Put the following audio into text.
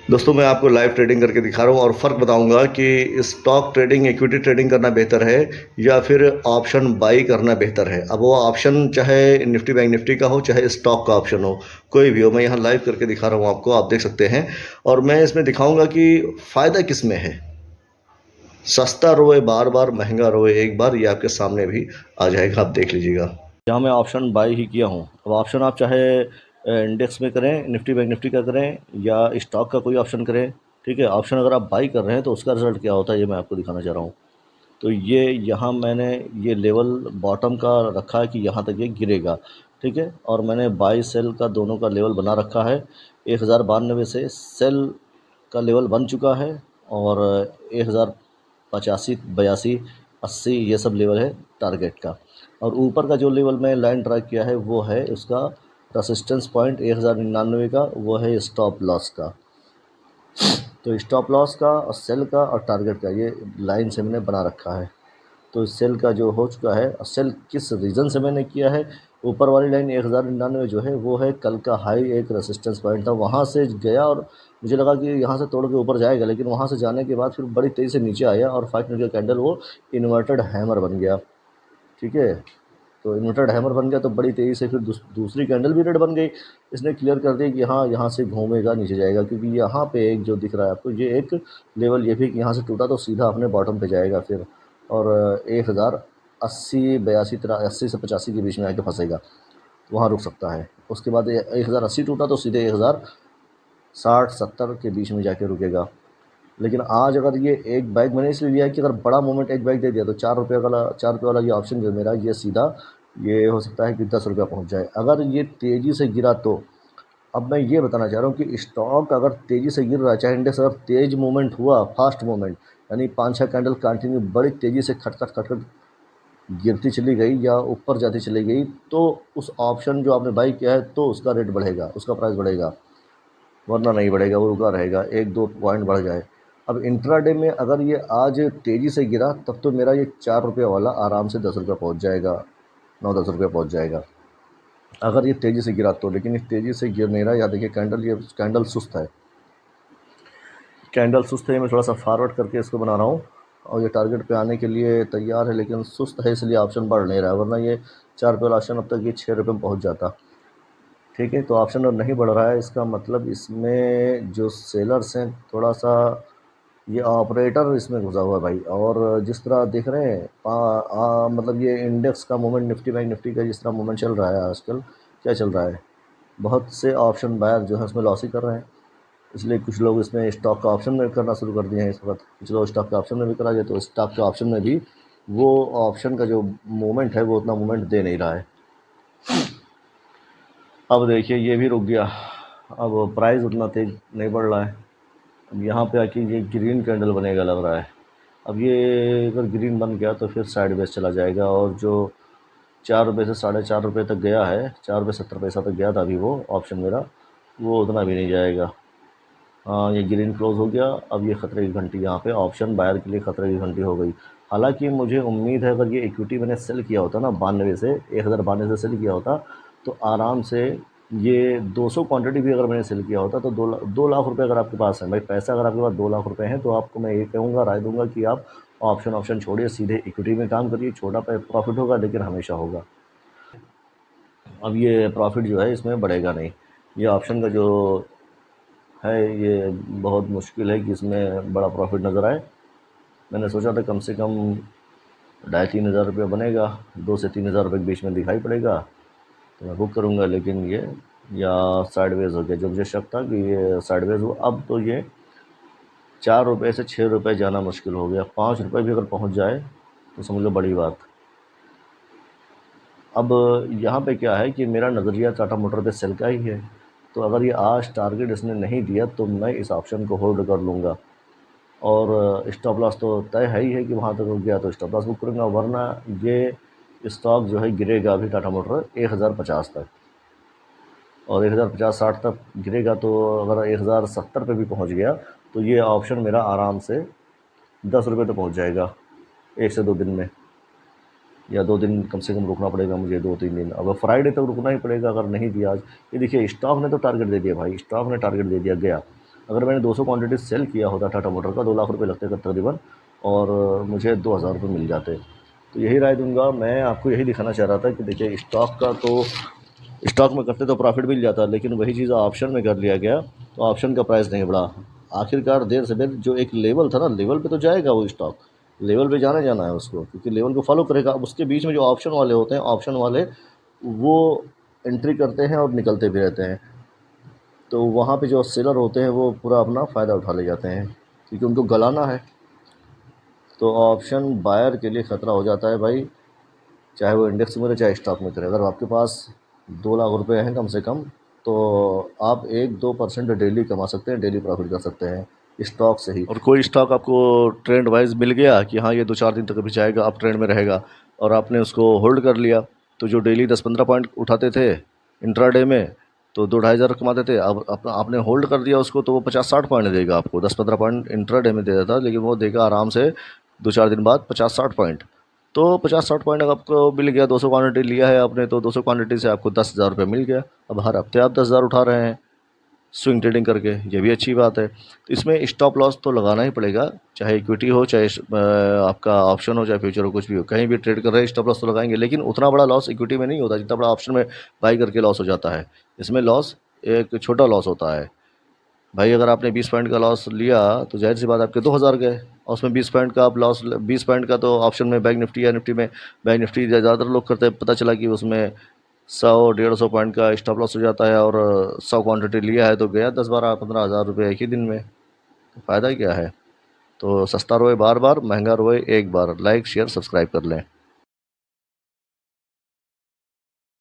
दोस्तों मैं आपको लाइव ट्रेडिंग करके दिखा रहा हूँ और फ़र्क बताऊंगा कि स्टॉक ट्रेडिंग इक्विटी ट्रेडिंग करना बेहतर है या फिर ऑप्शन बाई करना बेहतर है। अब वो ऑप्शन चाहे निफ्टी बैंक निफ्टी का हो चाहे स्टॉक का ऑप्शन हो, कोई भी हो, मैं यहाँ लाइव करके दिखा रहा हूँ आपको, आप देख सकते हैं। और मैं इसमें दिखाऊंगा कि फ़ायदा किस में है। सस्ता रोए बार बार, महंगा रोए एक बार, ये आपके सामने भी आ जाएगा, आप देख लीजिएगा। यहाँ मैं ऑप्शन बाई ही किया हूँ। अब ऑप्शन आप चाहे इंडेक्स में करें, निफ्टी बैंक निफ्टी का करें या स्टॉक का कोई ऑप्शन करें, ठीक है। ऑप्शन अगर आप बाई कर रहे हैं तो उसका रिजल्ट क्या होता है ये मैं आपको दिखाना चाह रहा हूँ। तो ये यहाँ मैंने ये लेवल बॉटम का रखा है कि यहाँ तक ये गिरेगा, ठीक है। और मैंने बाई सेल का दोनों का लेवल बना रखा है। 1092 से सेल का लेवल बन चुका है और 1085, 82, 80 ये सब लेवल है टारगेट का। और ऊपर का जो लेवल मैं लाइन ड्रा किया है वो है उसका रेसिस्टेंस पॉइंट 1099 का, वो है स्टॉप लॉस का। तो स्टॉप लॉस का और सेल का और टारगेट का ये लाइन से मैंने बना रखा है। तो सेल का जो हो चुका है, और सेल किस रीज़न से मैंने किया है, ऊपर वाली लाइन 1099 जो है वो है कल का हाई, एक रेसिस्टेंस पॉइंट था, वहाँ से गया और मुझे लगा कि यहाँ से तोड़ के ऊपर जाएगा, लेकिन वहाँ से जाने के बाद फिर बड़ी तेज़ी से नीचे आया और 5 मिनट का कैंडल वो इन्वर्टेड हैमर बन गया, ठीक है। तो इन्वर्टेड हैमर बन गया तो बड़ी तेज़ी से फिर दूसरी कैंडल भी रेड बन गई। इसने क्लियर कर दिया कि हाँ, यहाँ से घूमेगा नीचे जाएगा, क्योंकि यहाँ पे एक जो दिख रहा है आपको ये एक लेवल ये भी कि यहाँ से टूटा तो सीधा अपने बॉटम पे जाएगा फिर, और 1080, 82, 80 से 85 के बीच में आके फंसेगा, वहाँ रुक सकता है। उसके बाद 1080 टूटा तो सीधे 1060, 70 के बीच में जाके रुकेगा। लेकिन आज अगर ये एक बाइक मैंने इसलिए लिया है कि अगर बड़ा मूवमेंट एक बाइक दे दिया तो 4 रुपये वाला ये ऑप्शन जो है मेरा, ये सीधा ये हो सकता है कि 10 रुपया पहुँच जाए अगर ये तेज़ी से गिरा तो। अब मैं ये बताना चाह रहा हूँ कि स्टॉक अगर तेज़ी से गिर रहा है, चाहे इंडेक्स अगर तेज़ मूवमेंट हुआ, फास्ट मूवमेंट, यानी 5-6 कैंडल कंटिन्यू बड़ी तेज़ी से खटखट खटखट गिरती चली गई या ऊपर जाती चली गई, तो उस ऑप्शन जो आपने बाई किया है तो उसका रेट बढ़ेगा, उसका प्राइस बढ़ेगा, वरना नहीं बढ़ेगा, वो रुका रहेगा, 1-2 पॉइंट बढ़ जाए। अब इंट्राडे में अगर ये आज तेज़ी से गिरा तब तो मेरा ये 4 रुपये वाला आराम से 10 रुपये पहुँच जाएगा, 9-10 रुपये पहुँच जाएगा अगर ये तेज़ी से गिरा तो। लेकिन ये तेज़ी से गिर नहीं रहा, या देखिए कैंडल, ये कैंडल सुस्त है, कैंडल सुस्त है। मैं थोड़ा सा फॉरवर्ड करके इसको बना रहा हूँ और ये टारगेट पे आने के लिए तैयार है, लेकिन सुस्त है इसलिए ऑप्शन बढ़ नहीं रहा है, वरना ये 4 रुपये वाला ऑप्शन अब तक ये 6 रुपये में पहुँच जाता, ठीक है। तो ऑप्शन अब नहीं बढ़ रहा है, इसका मतलब इसमें जो सेलर्स हैं थोड़ा सा, ये ऑपरेटर इसमें घुसा हुआ है भाई। और जिस तरह देख रहे हैं मतलब ये इंडेक्स का मूवमेंट, निफ्टी बैंक निफ्टी का जिस तरह मूवमेंट चल रहा है आजकल, क्या चल रहा है, बहुत से ऑप्शन बायर जो है उसमें लॉस ही कर रहे हैं। इसलिए कुछ लोग इसमें स्टॉक का ऑप्शन में करना शुरू कर दिए हैं इस वक्त। कुछ लोग स्टॉक के ऑप्शन में भी करा जाए, तो स्टॉक के ऑप्शन में भी वो ऑप्शन का जो मूवमेंट है वो उतना मूवमेंट दे नहीं रहा है। अब देखिए ये भी रुक गया, अब प्राइस उतना तेज नहीं बढ़ रहा है। अब यहाँ पे आके ये ग्रीन कैंडल बनेगा लग रहा है। अब ये अगर ग्रीन बन गया तो फिर साइड वेज चला जाएगा, और जो 4 रुपये से 4.5 रुपये तक गया है, 4 रुपये 70 पैसा तक गया था अभी वो ऑप्शन मेरा, वो उतना भी नहीं जाएगा। हाँ, ये ग्रीन क्लोज हो गया। अब ये खतरे की घंटी, यहाँ पे ऑप्शन बायर के लिए खतरे की घंटी हो गई। हालांकि मुझे उम्मीद है अगर ये इक्विटी मैंने सेल किया होता ना 92 से, 1092 से सेल किया होता तो आराम से ये 200 क्वांटिटी भी अगर मैंने सेल किया होता तो 2 लाख रुपये अगर आपके पास है भाई, पैसा अगर आपके पास 2 लाख रुपये हैं, तो आपको मैं ये कहूँगा, राय दूंगा कि आप ऑप्शन छोड़िए, सीधे इक्विटी में काम करिए। छोटा प्रॉफिट होगा लेकिन हमेशा होगा। अब ये प्रॉफिट जो है इसमें बढ़ेगा नहीं। ये ऑप्शन का जो है ये बहुत मुश्किल है कि इसमें बड़ा प्रॉफिट नज़र आए। मैंने सोचा था कम से कम 2,500-3,000 रुपये बनेगा, 2 से 3 हज़ार रुपये के बीच में दिखाई पड़ेगा तो मैं बुक करूँगा, लेकिन ये या साइडवेज हो गया। जो मुझे शक था कि ये साइडवेज हो, अब तो ये 4 रुपये से 6 रुपये जाना मुश्किल हो गया। 5 रुपये भी अगर पहुँच जाए तो समझ लो बड़ी बात। अब यहाँ पे क्या है कि मेरा नज़रिया टाटा मोटर पे सेल का ही है, तो अगर ये आज टारगेट इसने नहीं दिया तो मैं इस ऑप्शन को होल्ड कर लूँगा, और स्टॉप लॉस तो तय है ही है कि वहाँ तक रुक गया तो स्टॉप लॉस बुक करूँगा, वरना ये स्टॉक जो है गिरेगा अभी टाटा मोटर 1050 तक, और 1050-60 तक गिरेगा। तो अगर 1070 पे भी पहुँच गया तो ये ऑप्शन मेरा आराम से 10 रुपये तो पहुँच जाएगा 1 से 2 दिन में, या 2 दिन कम से कम रुकना पड़ेगा मुझे, 2-3 दिन। अब फ्राइडे तक रुकना ही पड़ेगा अगर नहीं दिया आज। ये देखिए स्टॉक ने तो टारगेट दे दिया भाई, स्टॉक ने टारगेट दे दिया, गया अगर मैंने 200 क्वांटिटी सेल किया होता टाटा मोटर का, 2 लाख रुपए लगते तकरीबन, और मुझे 2000 रुपये मिल जाते। तो यही राय दूंगा, मैं आपको यही दिखाना चाह रहा था कि देखिए स्टॉक का तो स्टॉक में करते तो प्रॉफिट मिल जाता, लेकिन वही चीज़ ऑप्शन में कर लिया गया तो ऑप्शन का प्राइस नहीं बढ़ा। आखिरकार देर से देर जो एक लेवल था ना, लेवल पे तो जाएगा वो स्टॉक, लेवल पे जाना जाना है उसको, क्योंकि लेवल को फॉलो करेगा। अब उसके बीच में जो ऑप्शन वाले होते हैं, ऑप्शन वाले वो एंट्री करते हैं और निकलते भी रहते हैं, तो वहाँ पे जो सेलर होते हैं वो पूरा अपना फ़ायदा उठा ले जाते हैं, क्योंकि उनको गलाना है। तो ऑप्शन बायर के लिए ख़तरा हो जाता है भाई, चाहे वो इंडेक्स में करे चाहे स्टॉक में करे। अगर आपके पास 2 लाख रुपए हैं कम से कम, तो आप 1-2% डेली कमा सकते हैं, डेली प्रॉफिट कर सकते हैं स्टॉक से ही। और कोई स्टॉक आपको ट्रेंड वाइज मिल गया कि हाँ ये 2-4 दिन तक अभी जाएगा, अप ट्रेंड में रहेगा, और आपने उसको होल्ड कर लिया, तो जो डेली 10-15 पॉइंट उठाते थे इंट्राडे में, तो 2-2.5 हज़ार कमाते थे। अब आपने होल्ड कर दिया उसको, तो वो 50-60 पॉइंट देगा आपको। 10-15 पॉइंट इंट्राडे में दे देता, लेकिन वो देगा आराम से 2-4 दिन बाद 50-60 पॉइंट। तो 50-60 पॉइंट अगर आपको मिल गया, 200 क्वांटिटी लिया है आपने, तो 200 क्वांटिटी से आपको 10,000 रुपये मिल गया। अब हर हफ्ते आप 10,000 उठा रहे हैं स्विंग ट्रेडिंग करके, ये भी अच्छी बात है। तो इसमें स्टॉप लॉस तो लगाना ही पड़ेगा, चाहे इक्विटी हो, चाहे आपका ऑप्शन हो, चाहे फ्यूचर हो, कुछ भी हो, कहीं भी ट्रेड कर रहे हैं स्टॉप लॉस तो लगाएंगे। लेकिन उतना बड़ा लॉस इक्विटी में नहीं होता जितना बड़ा ऑप्शन में बाई करके लॉस हो जाता है। इसमें लॉस एक छोटा लॉस होता है भाई। अगर आपने 20 पॉइंट का लॉस लिया, तो जाहिर सी बात आपके 2,000 गए, और उसमें 20 पॉइंट का आप लॉस, 20 पॉइंट का तो ऑप्शन में बैंक निफ्टी या निफ्टी में, बैंक निफ्टी ज़्यादातर लोग करते हैं, पता चला कि उसमें 100-150 पॉइंट का स्टॉप लॉस हो जाता है, और 100 क्वांटिटी लिया है तो गया 10-12-15 हज़ार रुपये एक ही दिन में। तो फ़ायदा क्या है? तो सस्ता रोए बार बार, महंगा रोए एक बार। लाइक शेयर सब्सक्राइब कर लें।